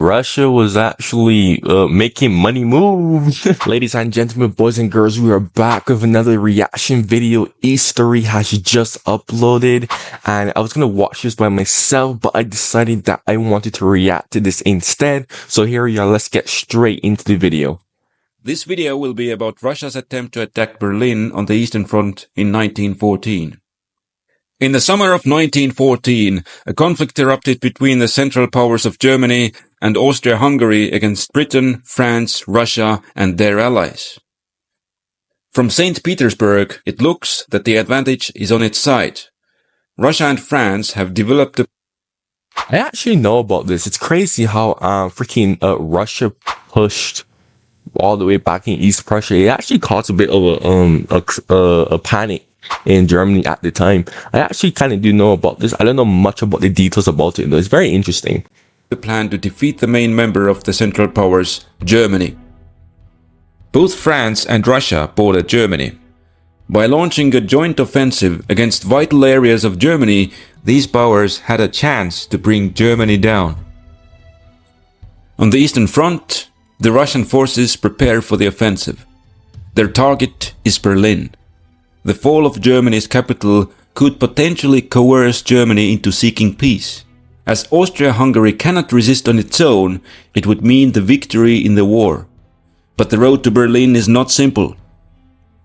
Russia was actually making money moves. Ladies and gentlemen, boys and girls, we are back with another reaction video. Eastory has just uploaded, and I was gonna watch this by myself, but I decided that I wanted to react to this instead. So here we are, let's get straight into the video. This video will be about Russia's attempt to attack Berlin on the Eastern Front in 1914. In the summer of 1914, a conflict erupted between the Central Powers of Germany and Austria-Hungary against Britain, France, Russia, and their allies. From St. Petersburg, it looks that the advantage is on its side. Russia and France have developed a... I actually know about this. It's crazy how Russia pushed all the way back in East Prussia. It actually caused a bit of a panic in Germany at the time. I actually kind of do know about this. I don't know much about the details about it, though. It's very interesting. The plan to defeat the main member of the Central Powers, Germany. Both France and Russia boarded Germany. By launching a joint offensive against vital areas of Germany, these powers had a chance to bring Germany down. On the Eastern Front, the Russian forces prepare for the offensive. Their target is Berlin. The fall of Germany's capital could potentially coerce Germany into seeking peace. As Austria-Hungary cannot resist on its own, it would mean the victory in the war. But the road to Berlin is not simple.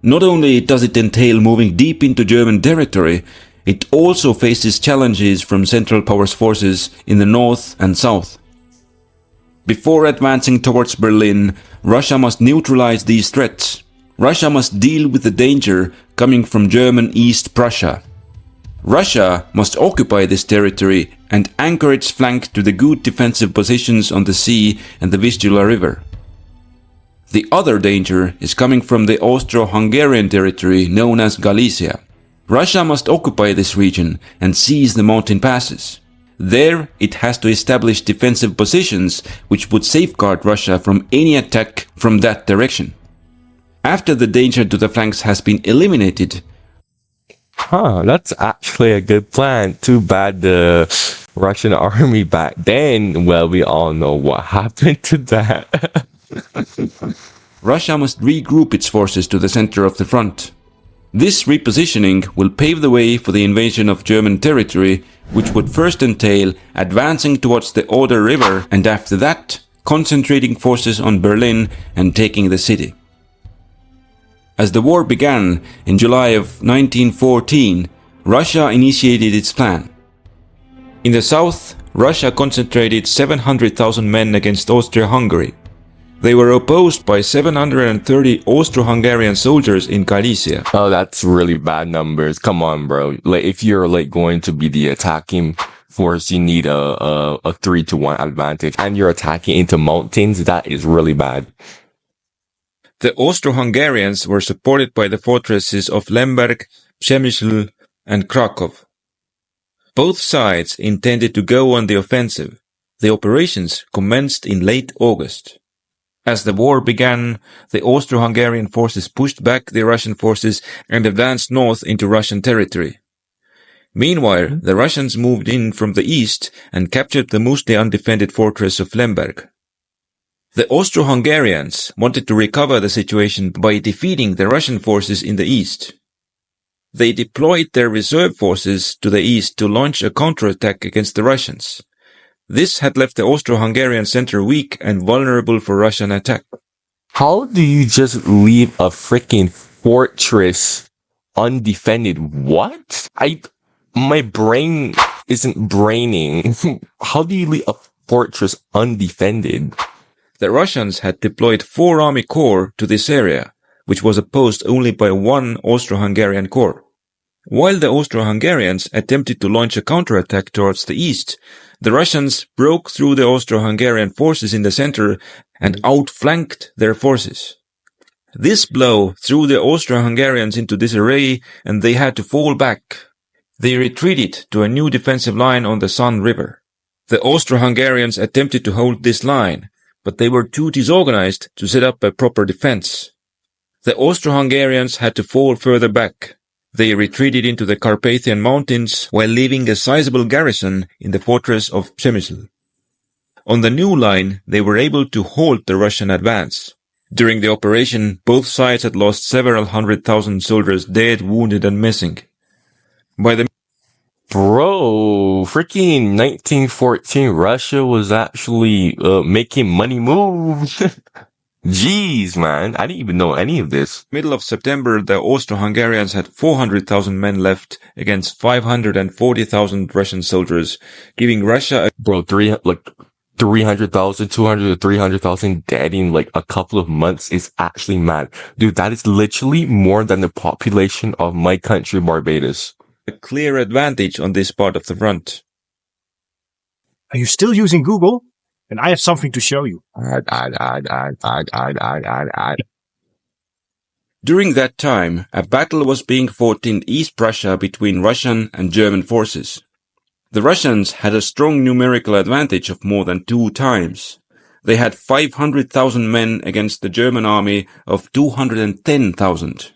Not only does it entail moving deep into German territory, it also faces challenges from Central Powers forces in the north and south. Before advancing towards Berlin, Russia must neutralize these threats. Russia must deal with the danger coming from German East Prussia. Russia must occupy this territory and anchor its flank to the good defensive positions on the sea and the Vistula River. The other danger is coming from the Austro-Hungarian territory known as Galicia. Russia must occupy this region and seize the mountain passes. There, it has to establish defensive positions which would safeguard Russia from any attack from that direction. After the danger to the flanks has been eliminated... That's actually a good plan. Too bad the Russian army back then, well, we all know what happened to that. Russia must regroup its forces to the center of the front. This repositioning will pave the way for the invasion of German territory, which would first entail advancing towards the Oder River and after that, concentrating forces on Berlin and taking the city. As the war began in July of 1914, Russia initiated its plan. In the south, Russia concentrated 700,000 men against Austria-Hungary. They were opposed by 730 Austro-Hungarian soldiers in Galicia. Oh, that's really bad numbers. Come on, bro. Like, if you're going to be the attacking force, you need a 3-to-1 advantage, and you're attacking into mountains. That is really bad. The Austro-Hungarians were supported by the fortresses of Lemberg, Przemysl, and Krakow. Both sides intended to go on the offensive. The operations commenced in late August. As the war began, the Austro-Hungarian forces pushed back the Russian forces and advanced north into Russian territory. Meanwhile, the Russians moved in from the east and captured the mostly undefended fortress of Lemberg. The Austro-Hungarians wanted to recover the situation by defeating the Russian forces in the east. They deployed their reserve forces to the east to launch a counterattack against the Russians. This had left the Austro-Hungarian center weak and vulnerable for Russian attack. How do you just leave a freaking fortress undefended? What? My brain isn't braining. How do you leave a fortress undefended? The Russians had deployed 4 army corps to this area, which was opposed only by 1 Austro-Hungarian corps. While the Austro-Hungarians attempted to launch a counterattack towards the east, the Russians broke through the Austro-Hungarian forces in the center and outflanked their forces. This blow threw the Austro-Hungarians into disarray and they had to fall back. They retreated to a new defensive line on the Sun River. The Austro-Hungarians attempted to hold this line, but they were too disorganized to set up a proper defense. The Austro-Hungarians had to fall further back. They retreated into the Carpathian Mountains while leaving a sizable garrison in the fortress of Przemysl. On the new line, they were able to halt the Russian advance. During the operation, both sides had lost several 100,000 soldiers dead, wounded, and missing. By the Bro, freaking 1914, Russia was actually making money moves. Jeez, man. I didn't even know any of this. middle of September, the Austro-Hungarians had 400,000 men left against 540,000 Russian soldiers, giving Russia Bro, 300,000, 200 to 300,000 dead in like a couple of months is actually mad. Dude, that is literally more than the population of my country, Barbados. a clear advantage on this part of the front. Are you still using Google? And I have something to show you. During that time, a battle was being fought in East Prussia between Russian and German forces. The Russians had a strong numerical advantage of more than 2 times. They had 500,000 men against the German army of 210,000.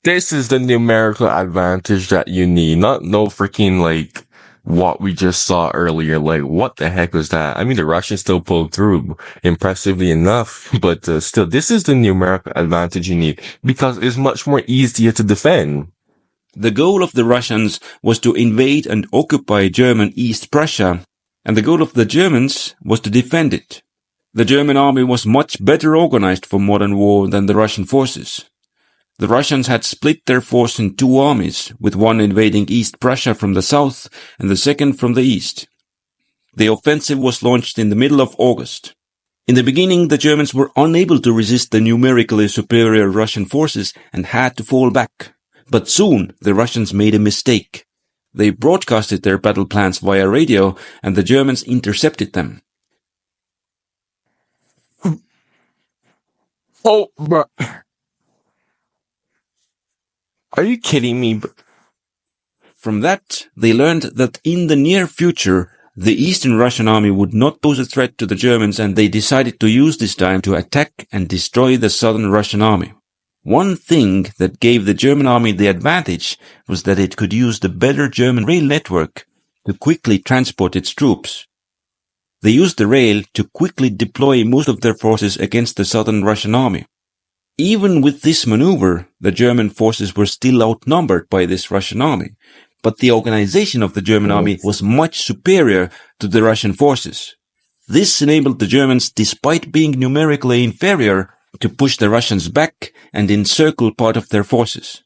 This is the numerical advantage that you need, not no freaking like what we just saw earlier. Like, what the heck was that? I mean, the Russians still pulled through impressively enough, but still, this is the numerical advantage you need because it's much more easier to defend. The goal of the Russians was to invade and occupy German East Prussia, and the goal of the Germans was to defend it. The German army was much better organized for modern war than the Russian forces. The Russians had split their force in 2 armies, with one invading East Prussia from the south and the second from the east. The offensive was launched in the middle of August. In the beginning, the Germans were unable to resist the numerically superior Russian forces and had to fall back. But soon, the Russians made a mistake. They broadcasted their battle plans via radio, and the Germans intercepted them. Oh, bro. Are you kidding me? From that, they learned that in the near future, the Eastern Russian army would not pose a threat to the Germans, and they decided to use this time to attack and destroy the Southern Russian army. One thing that gave the German army the advantage was that it could use the better German rail network to quickly transport its troops. They used the rail to quickly deploy most of their forces against the Southern Russian army. Even with this maneuver, the German forces were still outnumbered by this Russian army, but the organization of the German army was much superior to the Russian forces. This enabled the Germans, despite being numerically inferior, to push the Russians back and encircle part of their forces.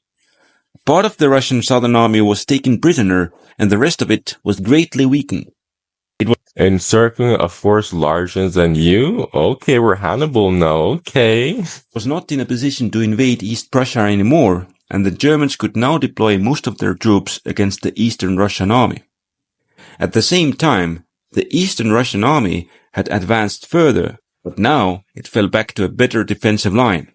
Part of the Russian Southern army was taken prisoner, and the rest of it was greatly weakened. Encircling a force larger than you? Okay, we're Hannibal now, okay. Was not in a position to invade East Prussia anymore, and the Germans could now deploy most of their troops against the Eastern Russian army. At the same time, the Eastern Russian army had advanced further, but now it fell back to a better defensive line.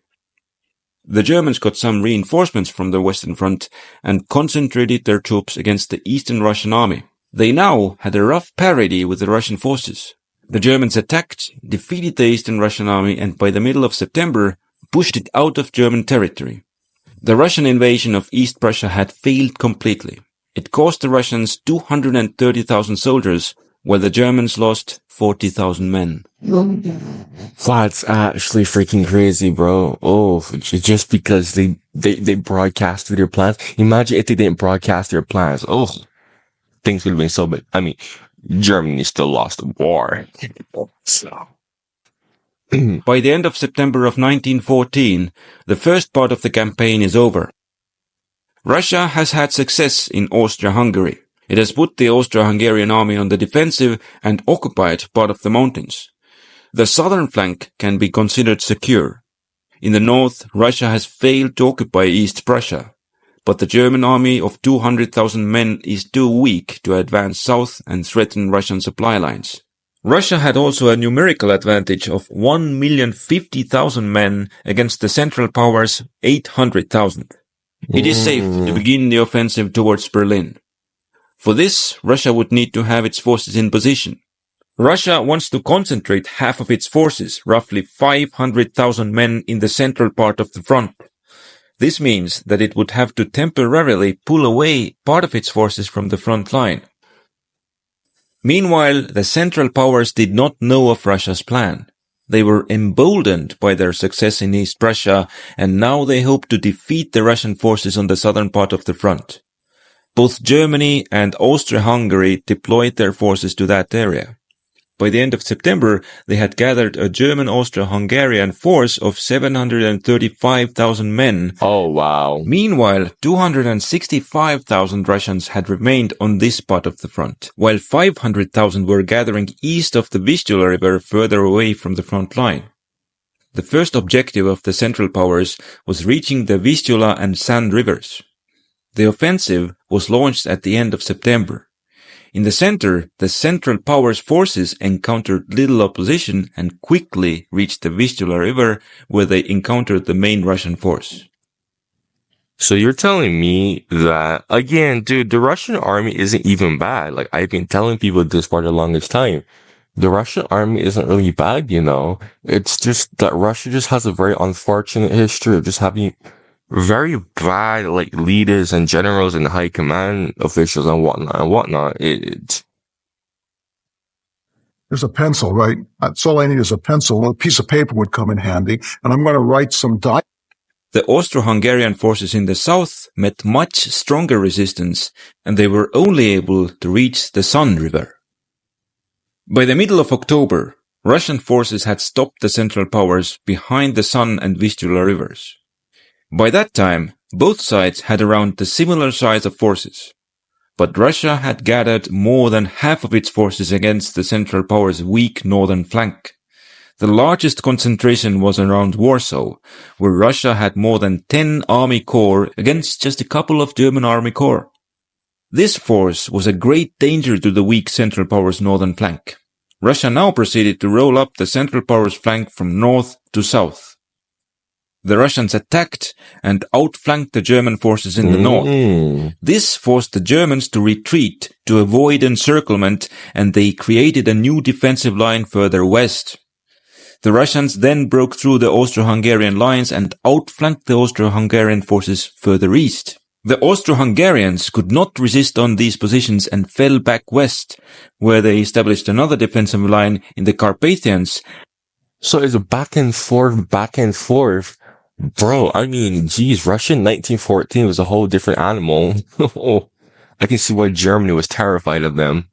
The Germans got some reinforcements from the Western Front and concentrated their troops against the Eastern Russian army. They now had a rough parity with the Russian forces. The Germans attacked, defeated the Eastern Russian army, and by the middle of September, pushed it out of German territory. The Russian invasion of East Prussia had failed completely. It cost the Russians 230,000 soldiers, while the Germans lost 40,000 men. That's actually freaking crazy, bro. Oh, just because they broadcasted their plans. Imagine if they didn't broadcast their plans. Oh, things would have been so bad. I mean, Germany still lost the war. So. By the end of September of 1914, the first part of the campaign is over. Russia has had success in Austria-Hungary. It has put the Austro-Hungarian army on the defensive and occupied part of the mountains. The southern flank can be considered secure. In the north, Russia has failed to occupy East Prussia, but the German army of 200,000 men is too weak to advance south and threaten Russian supply lines. Russia had also a numerical advantage of 1,050,000 men against the Central Powers' 800,000. It is safe to begin the offensive towards Berlin. For this, Russia would need to have its forces in position. Russia wants to concentrate half of its forces, roughly 500,000 men, in the central part of the front. This means that it would have to temporarily pull away part of its forces from the front line. Meanwhile, the Central Powers did not know of Russia's plan. They were emboldened by their success in East Prussia, and now they hoped to defeat the Russian forces on the southern part of the front. Both Germany and Austria-Hungary deployed their forces to that area. By the end of September, they had gathered a German Austro-Hungarian force of 735,000 men. Oh, wow. Meanwhile, 265,000 Russians had remained on this part of the front, while 500,000 were gathering east of the Vistula River further away from the front line. The first objective of the Central Powers was reaching the Vistula and San rivers. The offensive was launched at the end of September. In the center, the Central Powers forces encountered little opposition and quickly reached the Vistula River, where they encountered the main Russian force. So you're telling me that, again, dude, the Russian army isn't even bad. Like, I've been telling people this for the longest time. The Russian army isn't really bad, you know. It's just that Russia just has a very unfortunate history of just having very bad, like, leaders and generals and high command officials and whatnot. There's a pencil, right? That's all I need is a pencil. A piece of paper would come in handy, and I'm going to write some The Austro-Hungarian forces in the south met much stronger resistance, and they were only able to reach the San River. By the middle of October, Russian forces had stopped the Central Powers behind the San and Vistula rivers. By that time, both sides had around the similar size of forces. But Russia had gathered more than half of its forces against the Central Powers' weak northern flank. The largest concentration was around Warsaw, where Russia had more than 10 army corps against just a couple of German army corps. This force was a great danger to the weak Central Powers' northern flank. Russia now proceeded to roll up the Central Powers' flank from north to south. The Russians attacked and outflanked the German forces in the north. This forced the Germans to retreat to avoid encirclement, and they created a new defensive line further west. The Russians then broke through the Austro-Hungarian lines and outflanked the Austro-Hungarian forces further east. The Austro-Hungarians could not resist on these positions and fell back west, where they established another defensive line in the Carpathians. So it's a back and forth. Bro, I mean, geez, Russia in 1914 was a whole different animal. I can see why Germany was terrified of them.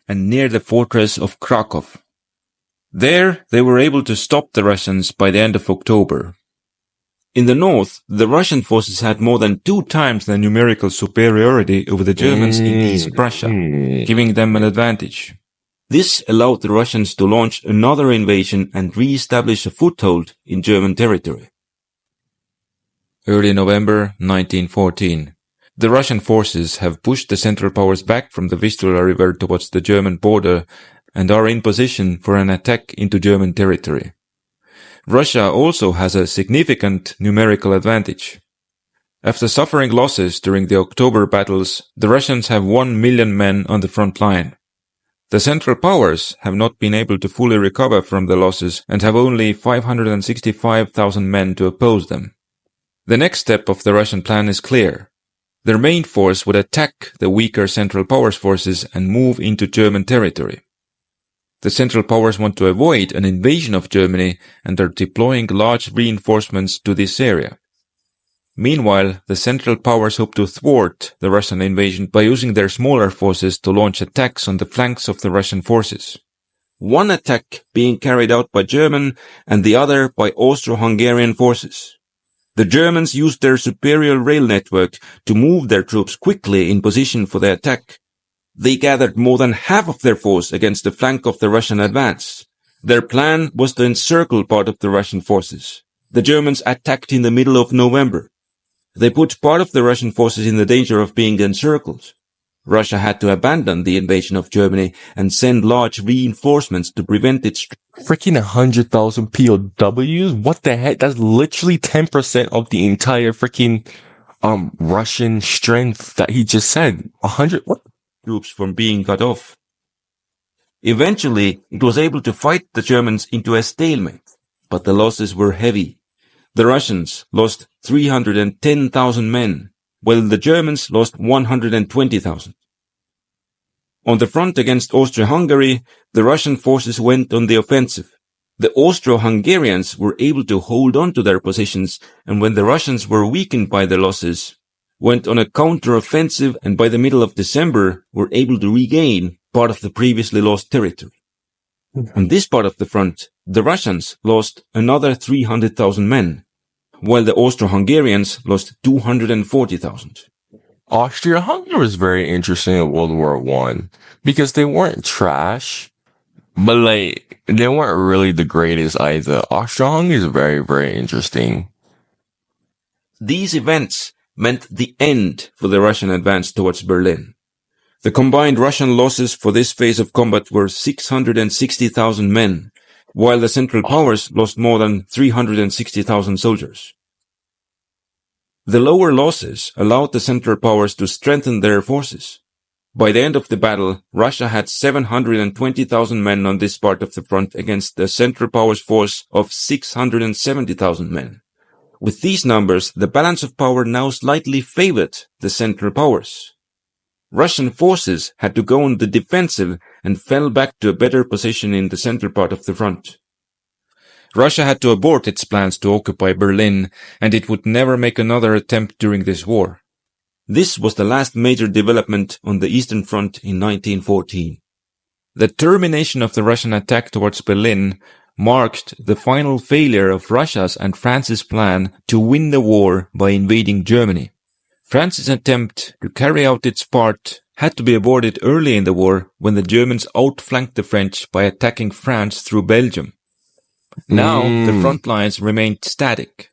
And near the fortress of Krakow. There, they were able to stop the Russians by the end of October. In the north, the Russian forces had more than 2 times the numerical superiority over the Germans in East Prussia, giving them an advantage. This allowed the Russians to launch another invasion and re-establish a foothold in German territory. Early November 1914. The Russian forces have pushed the Central Powers back from the Vistula River towards the German border and are in position for an attack into German territory. Russia also has a significant numerical advantage. After suffering losses during the October battles, the Russians have 1 million men on the front line. The Central Powers have not been able to fully recover from the losses and have only 565,000 men to oppose them. The next step of the Russian plan is clear. Their main force would attack the weaker Central Powers forces and move into German territory. The Central Powers want to avoid an invasion of Germany and are deploying large reinforcements to this area. Meanwhile, the Central Powers hope to thwart the Russian invasion by using their smaller forces to launch attacks on the flanks of the Russian forces. One attack being carried out by German and the other by Austro-Hungarian forces. The Germans used their superior rail network to move their troops quickly in position for the attack. They gathered more than half of their force against the flank of the Russian advance. Their plan was to encircle part of the Russian forces. The Germans attacked in the middle of November. They put part of the Russian forces in the danger of being encircled. Russia had to abandon the invasion of Germany and send large reinforcements to prevent its... Freaking 100,000 POWs? What the heck? That's literally 10% of the entire freaking, Russian strength that he just said. 100, what? Troops from being cut off. Eventually, it was able to fight the Germans into a stalemate, but the losses were heavy. The Russians lost 310,000 men, while the Germans lost 120,000. On the front against Austria-Hungary, the Russian forces went on the offensive. The Austro-Hungarians were able to hold on to their positions, and when the Russians were weakened by their losses, went on a counter-offensive, and by the middle of December were able to regain part of the previously lost territory. On this part of the front, the Russians lost another 300,000 men, while the Austro-Hungarians lost 240,000. Austria-Hungary was very interesting in World War One because they weren't trash, but like they weren't really the greatest either. Austria-Hungary is very, very interesting. These events meant the end for the Russian advance towards Berlin. The combined Russian losses for this phase of combat were 660,000 men, while the Central Powers lost more than 360,000 soldiers. The lower losses allowed the Central Powers to strengthen their forces. By the end of the battle, Russia had 720,000 men on this part of the front against the Central Powers force of 670,000 men. With these numbers, the balance of power now slightly favored the Central Powers. Russian forces had to go on the defensive and fell back to a better position in the central part of the front. Russia had to abort its plans to occupy Berlin, and it would never make another attempt during this war. This was the last major development on the Eastern Front in 1914. The termination of the Russian attack towards Berlin marked the final failure of Russia's and France's plan to win the war by invading Germany. France's attempt to carry out its part had to be aborted early in the war when the Germans outflanked the French by attacking France through Belgium. Now the front lines remained static.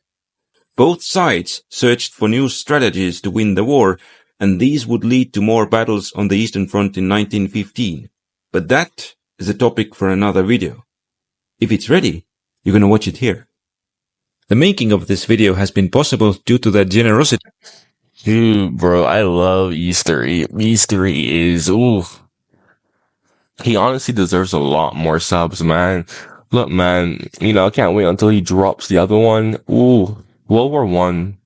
Both sides searched for new strategies to win the war, and these would lead to more battles on the Eastern Front in 1915. But that is a topic for another video. If it's ready, you're gonna watch it here. The making of this video has been possible due to the generosity. Dude, bro, I love Eastory. Eastory is, ooh. He honestly deserves a lot more subs, man. Look, man, I can't wait until he drops the other one. Ooh, World War One.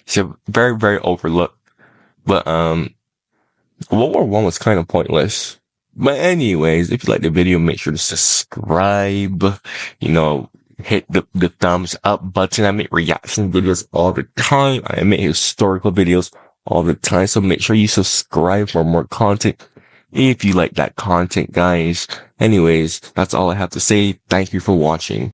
It's very, very overlooked. But, World War One was kind of pointless. But anyways, if you like the video, make sure to subscribe, hit the thumbs up button. I make reaction videos all the time. I make historical videos all the time. So make sure you subscribe for more content if you like that content, guys. Anyways, that's all I have to say. Thank you for watching.